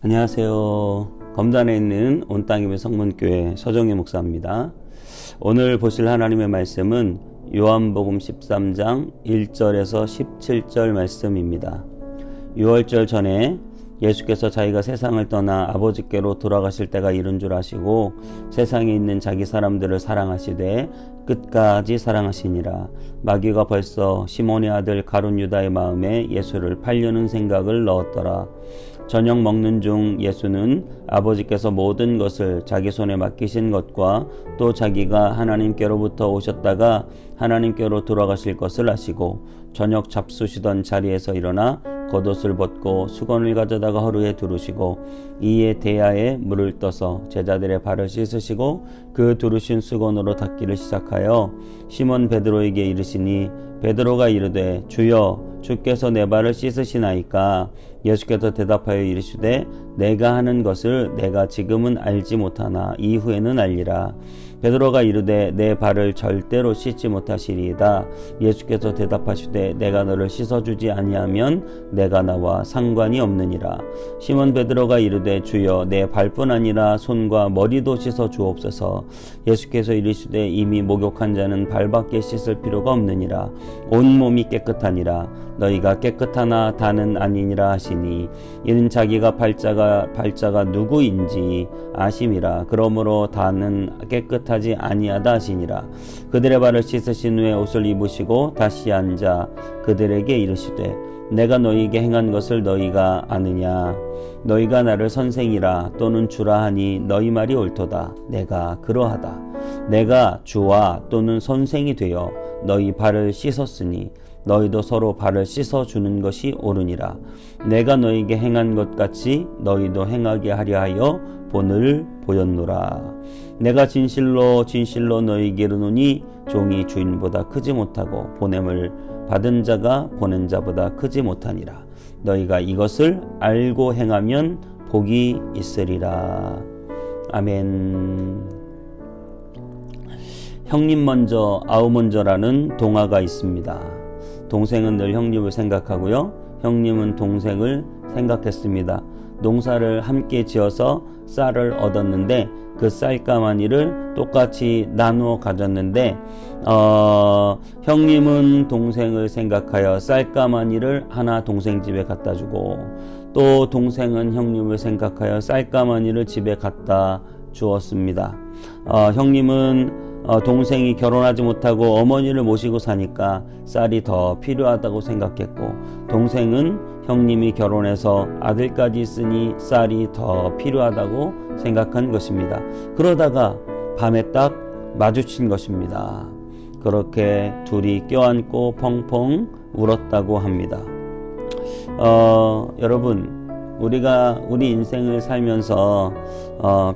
안녕하세요. 검단에 있는 온땅이의 성문교회 서정희 목사입니다. 오늘 보실 하나님의 말씀은 요한복음 13장 1절에서 17절 말씀입니다. 6월절 전에 예수께서 자기가 세상을 떠나 아버지께로 돌아가실 때가 이른 줄 아시고 세상에 있는 자기 사람들을 사랑하시되 끝까지 사랑하시니라. 마귀가 벌써 시몬의 아들 가룟 유다의 마음에 예수를 팔려는 생각을 넣었더라. 저녁 먹는 중 예수는 아버지께서 모든 것을 자기 손에 맡기신 것과 또 자기가 하나님께로부터 오셨다가 하나님께로 돌아가실 것을 아시고 저녁 잡수시던 자리에서 일어나 겉옷을 벗고 수건을 가져다가 허리에 두르시고 이에 대야에 물을 떠서 제자들의 발을 씻으시고 그 두르신 수건으로 닦기를 시작하여 시몬 베드로에게 이르시니 베드로가 이르되 주여 주께서 내 발을 씻으시나이까. 예수께서 대답하여 이르시되 내가 하는 것을 내가 지금은 알지 못하나 이후에는 알리라. 베드로가 이르되 내 발을 절대로 씻지 못하시리이다. 예수께서 대답하시되 내가 너를 씻어주지 아니하면 내가 나와 상관이 없느니라. 시몬 베드로가 이르되 주여 내 발뿐 아니라 손과 머리도 씻어 주옵소서. 예수께서 이르시되 이미 목욕한 자는 발밖에 씻을 필요가 없느니라. 온몸이 깨끗하니라. 너희가 깨끗하나 다는 아니니라 하시니 이는 자기가 발자가 누구인지 아심이라. 그러므로 다는 깨끗하지 아니하다 하시니라. 그들의 발을 씻으신 후에 옷을 입으시고 다시 앉아 그들에게 이르시되 내가 너희에게 행한 것을 너희가 아느냐. 너희가 나를 선생이라 또는 주라 하니 너희 말이 옳도다. 내가 그러하다. 내가 주와 또는 선생이 되어 너희 발을 씻었으니 너희도 서로 발을 씻어주는 것이 옳으니라. 내가 너희에게 행한 것 같이 너희도 행하게 하려 하여 본을 보였노라. 내가 진실로 너희에게 이르노니 종이 주인보다 크지 못하고 보냄을 받은 자가 보낸 자보다 크지 못하니라. 너희가 이것을 알고 행하면 복이 있으리라. 아멘. 형님 먼저 아우 먼저라는 동화가 있습니다. 동생은 늘 형님을 생각하고요, 형님은 동생을 생각했습니다. 농사를 함께 지어서 쌀을 얻었는데 그 쌀가마니를 똑같이 나누어 가졌는데 형님은 동생을 생각하여 쌀가마니를 하나 동생 집에 갖다 주고 또 동생은 형님을 생각하여 쌀가마니를 집에 갖다 주었습니다. 형님은 동생이 결혼하지 못하고 어머니를 모시고 사니까 쌀이 더 필요하다고 생각했고 동생은 형님이 결혼해서 아들까지 있으니 쌀이 더 필요하다고 생각한 것입니다. 그러다가 밤에 딱 마주친 것입니다. 그렇게 둘이 껴안고 펑펑 울었다고 합니다. 여러분, 우리가 우리 인생을 살면서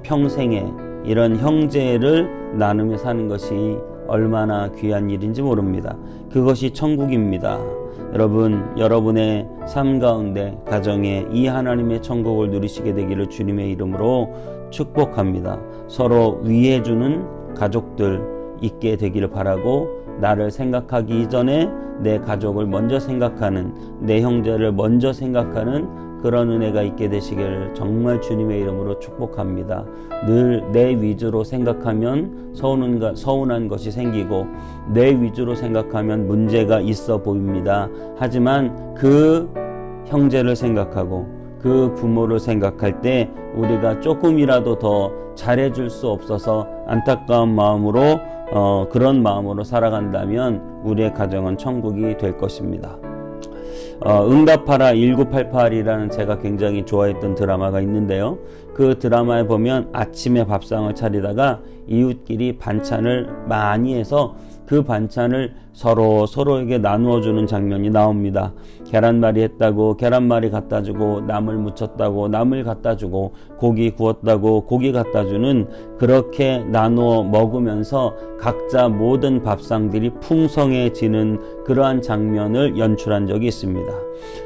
평생에 이런 형제를 나누며 사는 것이 얼마나 귀한 일인지 모릅니다. 그것이 천국입니다. 여러분, 여러분의 삶 가운데 가정에 이 하나님의 천국을 누리시게 되기를 주님의 이름으로 축복합니다. 서로 위해주는 가족들 있게 되기를 바라고 나를 생각하기 이전에 내 가족을 먼저 생각하는, 내 형제를 먼저 생각하는 그런 은혜가 있게 되시길 정말 주님의 이름으로 축복합니다. 늘 내 위주로 생각하면 서운한 것이 생기고 내 위주로 생각하면 문제가 있어 보입니다. 하지만 그 형제를 생각하고 그 부모를 생각할 때 우리가 조금이라도 더 잘해줄 수 없어서 안타까운 마음으로 그런 마음으로 살아간다면 우리의 가정은 천국이 될 것입니다. 응답하라 1988이라는 제가 굉장히 좋아했던 드라마가 있는데요. 그 드라마에 보면 아침에 밥상을 차리다가 이웃끼리 반찬을 많이 해서 그 반찬을 서로에게 나누어주는 장면이 나옵니다. 계란말이 했다고 계란말이 갖다주고, 나물 무쳤다고 나물 갖다주고, 고기 구웠다고 고기 갖다주는, 그렇게 나누어 먹으면서 각자 모든 밥상들이 풍성해지는 그러한 장면을 연출한 적이 있습니다.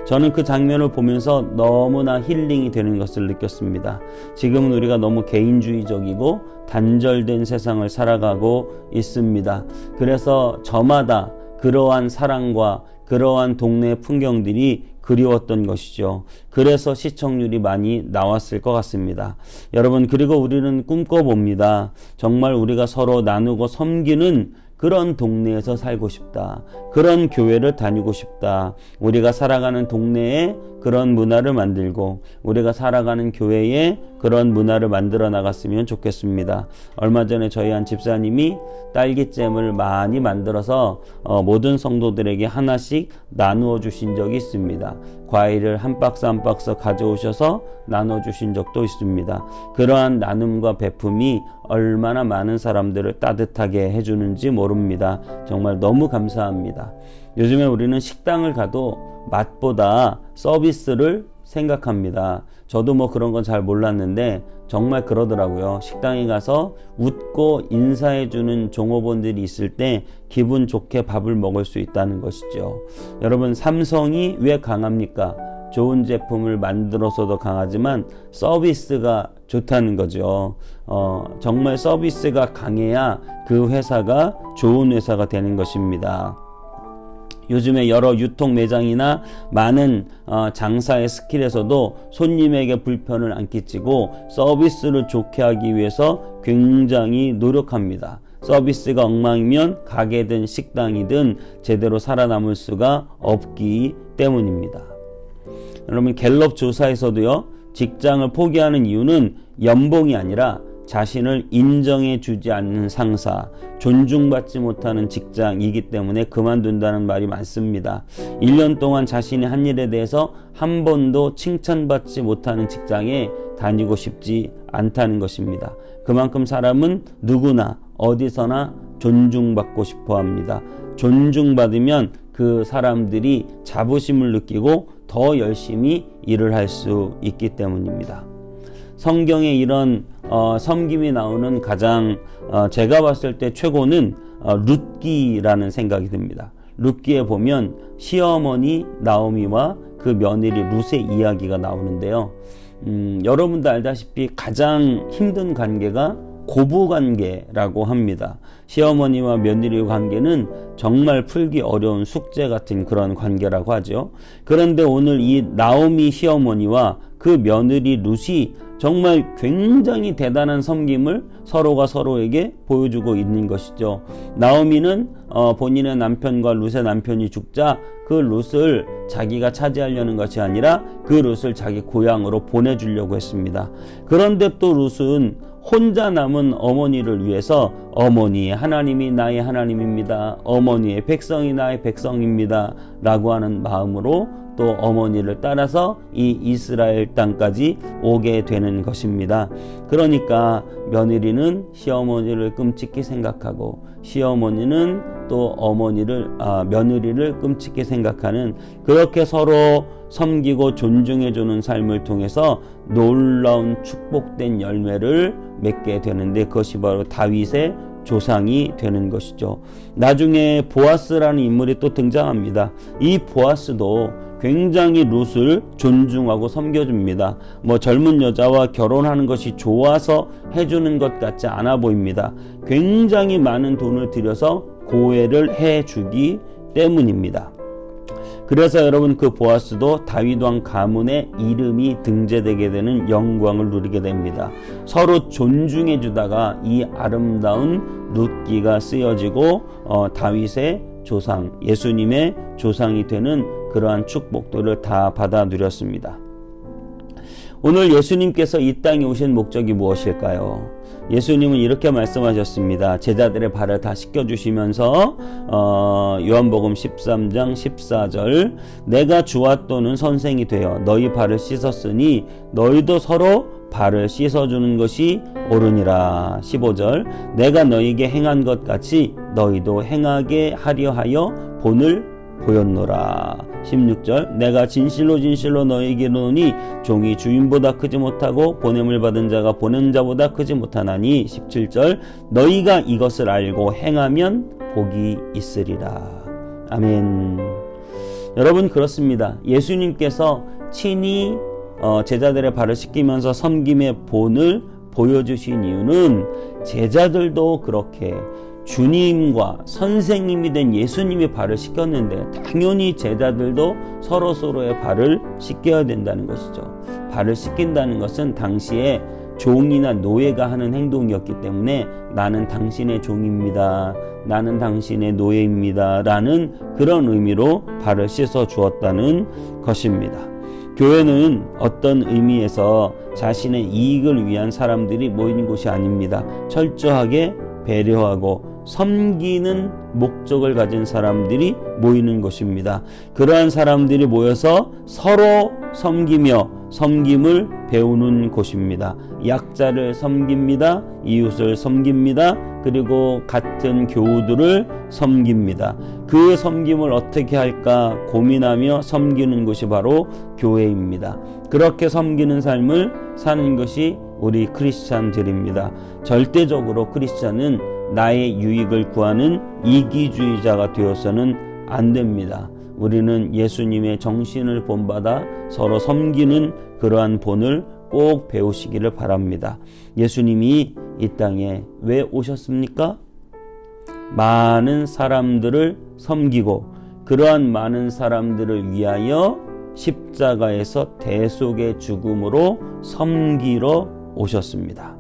저는 그 장면을 보면서 너무나 힐링이 되는 것을 느꼈습니다. 지금은 우리가 너무 개인주의적이고 단절된 세상을 살아가고 있습니다. 그래서 저마다 그러한 사랑과 그러한 동네 풍경들이 그리웠던 것이죠. 그래서 시청률이 많이 나왔을 것 같습니다. 여러분, 그리고 우리는 꿈꿔봅니다. 정말 우리가 서로 나누고 섬기는 그런 동네에서 살고 싶다. 그런 교회를 다니고 싶다. 우리가 살아가는 동네에 그런 문화를 만들고 우리가 살아가는 교회에 그런 문화를 만들어 나갔으면 좋겠습니다. 얼마 전에 저희 한 집사님이 딸기잼을 많이 만들어서 모든 성도들에게 하나씩 나누어 주신 적이 있습니다. 과일을 한 박스 한 박스 가져오셔서 나눠 주신 적도 있습니다. 그러한 나눔과 배품이 얼마나 많은 사람들을 따뜻하게 해주는지 모릅니다. 정말 너무 감사합니다. 요즘에 우리는 식당을 가도 맛보다 서비스를 생각합니다. 저도 뭐 그런 건 잘 몰랐는데 정말 그러더라고요. 식당에 가서 웃고 인사해주는 종업원들이 있을 때 기분 좋게 밥을 먹을 수 있다는 것이죠. 여러분, 삼성이 왜 강합니까? 좋은 제품을 만들어서도 강하지만 서비스가 좋다는 거죠. 정말 서비스가 강해야 그 회사가 좋은 회사가 되는 것입니다. 요즘에 여러 유통 매장이나 많은 장사의 스킬에서도 손님에게 불편을 안 끼치고 서비스를 좋게 하기 위해서 굉장히 노력합니다. 서비스가 엉망이면 가게든 식당이든 제대로 살아남을 수가 없기 때문입니다. 여러분, 갤럽 조사에서도요, 직장을 포기하는 이유는 연봉이 아니라 자신을 인정해 주지 않는 상사, 존중받지 못하는 직장이기 때문에 그만둔다는 말이 많습니다. 1년 동안 자신이 한 일에 대해서 한 번도 칭찬받지 못하는 직장에 다니고 싶지 않다는 것입니다. 그만큼 사람은 누구나 어디서나 존중받고 싶어 합니다. 존중받으면 그 사람들이 자부심을 느끼고 더 열심히 일을 할 수 있기 때문입니다. 성경에 이런 섬김이 나오는 가장 제가 봤을 때 최고는 룻기라는 생각이 듭니다. 룻기에 보면 시어머니 나오미와 그 며느리 룻의 이야기가 나오는데요. 여러분도 알다시피 가장 힘든 관계가 고부관계라고 합니다. 시어머니와 며느리 관계는 정말 풀기 어려운 숙제 같은 그런 관계라고 하죠. 그런데 오늘 이 나오미 시어머니와 그 며느리 룻이 정말 굉장히 대단한 섬김을 서로가 서로에게 보여주고 있는 것이죠. 나오미는 본인의 남편과 룻의 남편이 죽자 그 룻을 자기가 차지하려는 것이 아니라 그 룻을 자기 고향으로 보내주려고 했습니다. 그런데 또 룻은 혼자 남은 어머니를 위해서 어머니, 하나님이 나의 하나님입니다. 어머니의 백성이 나의 백성입니다. 라고 하는 마음으로 또 어머니를 따라서 이 이스라엘 땅까지 오게 되는 것입니다. 그러니까 며느리는 시어머니를 끔찍히 생각하고 시어머니는 또 며느리를 끔찍히 생각하는, 그렇게 서로 섬기고 존중해주는 삶을 통해서 놀라운 축복된 열매를 맺게 되는데 그것이 바로 다윗의 조상이 되는 것이죠. 나중에 보아스라는 인물이 또 등장합니다. 이 보아스도 굉장히 룻을 존중하고 섬겨줍니다. 젊은 여자와 결혼하는 것이 좋아서 해주는 것 같지 않아 보입니다. 굉장히 많은 돈을 들여서 고해를 해주기 때문입니다. 그래서 여러분, 그 보아스도 다윗 왕 가문의 이름이 등재되게 되는 영광을 누리게 됩니다. 서로 존중해 주다가 이 아름다운 룻기가 쓰여지고 다윗의 조상, 예수님의 조상이 되는 그러한 축복들을 다 받아 누렸습니다. 오늘 예수님께서 이 땅에 오신 목적이 무엇일까요? 예수님은 이렇게 말씀하셨습니다. 제자들의 발을 다 씻겨주시면서 요한복음 13장 14절, 내가 주와 또는 선생이 되어 너희 발을 씻었으니 너희도 서로 발을 씻어주는 것이 옳으니라. 15절, 내가 너희에게 행한 것 같이 너희도 행하게 하려 하여 본을 보였노라. 16절, 내가 진실로 진실로 너희에게 이르노니 종이 주인보다 크지 못하고 보냄을 받은 자가 보낸 자보다 크지 못하나니. 17절, 너희가 이것을 알고 행하면 복이 있으리라. 아멘. 여러분, 그렇습니다. 예수님께서 친히 제자들의 발을 씻기면서 섬김의 본을 보여주신 이유는 제자들도 그렇게 주님과 선생님이 된 예수님이 발을 씻겼는데 당연히 제자들도 서로서로의 발을 씻겨야 된다는 것이죠. 발을 씻긴다는 것은 당시에 종이나 노예가 하는 행동이었기 때문에 나는 당신의 종입니다. 나는 당신의 노예입니다. 라는 그런 의미로 발을 씻어 주었다는 것입니다. 교회는 어떤 의미에서 자신의 이익을 위한 사람들이 모이는 곳이 아닙니다. 철저하게 배려하고 섬기는 목적을 가진 사람들이 모이는 곳입니다. 그러한 사람들이 모여서 서로 섬기며 섬김을 배우는 곳입니다. 약자를 섬깁니다. 이웃을 섬깁니다. 그리고 같은 교우들을 섬깁니다. 그 섬김을 어떻게 할까 고민하며 섬기는 것이 바로 교회입니다. 그렇게 섬기는 삶을 사는 것이 우리 크리스찬들입니다. 절대적으로 크리스찬은 나의 유익을 구하는 이기주의자가 되어서는 안 됩니다. 우리는 예수님의 정신을 본받아 서로 섬기는 그러한 본을 꼭 배우시기를 바랍니다. 예수님이 이 땅에 왜 오셨습니까? 많은 사람들을 섬기고 그러한 많은 사람들을 위하여 십자가에서 대속의 죽음으로 섬기러 오셨습니다.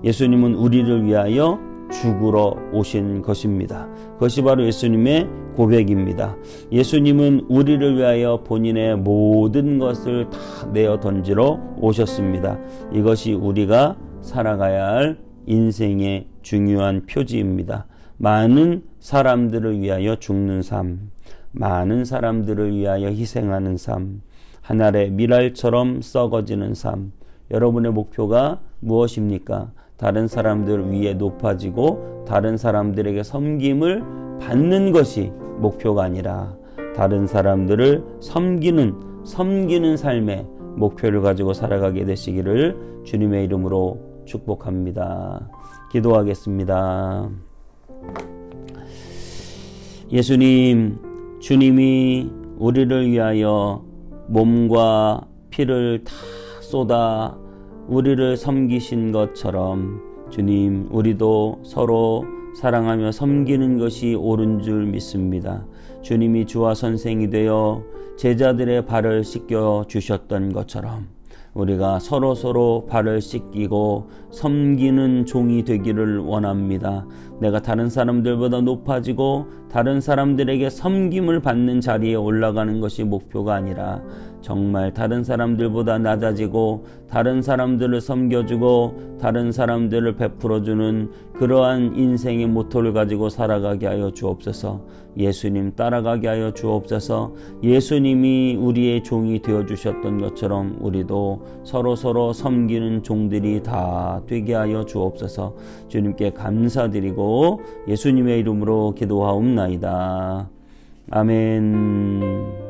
예수님은 우리를 위하여 죽으러 오신 것입니다. 그것이 바로 예수님의 고백입니다. 예수님은 우리를 위하여 본인의 모든 것을 다 내어 던지러 오셨습니다. 이것이 우리가 살아가야 할 인생의 중요한 표지입니다. 많은 사람들을 위하여 죽는 삶, 많은 사람들을 위하여 희생하는 삶, 하늘의 밀알처럼 썩어지는 삶. 여러분의 목표가 무엇입니까? 다른 사람들 위에 높아지고 다른 사람들에게 섬김을 받는 것이 목표가 아니라 다른 사람들을 섬기는 삶의 목표를 가지고 살아가게 되시기를 주님의 이름으로 축복합니다. 기도하겠습니다. 예수님, 주님이 우리를 위하여 몸과 피를 다 쏟아 우리를 섬기신 것처럼 주님, 우리도 서로 사랑하며 섬기는 것이 옳은 줄 믿습니다. 주님이 주와 선생이 되어 제자들의 발을 씻겨 주셨던 것처럼 우리가 서로 발을 씻기고 섬기는 종이 되기를 원합니다. 내가 다른 사람들보다 높아지고 다른 사람들에게 섬김을 받는 자리에 올라가는 것이 목표가 아니라 정말 다른 사람들보다 낮아지고 다른 사람들을 섬겨주고 다른 사람들을 베풀어주는 그러한 인생의 모토를 가지고 살아가게 하여 주옵소서. 예수님 따라가게 하여 주옵소서. 예수님이 우리의 종이 되어주셨던 것처럼 우리도 서로 섬기는 종들이 다 되게 하여 주옵소서. 주님께 감사드리고 예수님의 이름으로 기도하옵나이다. 아멘.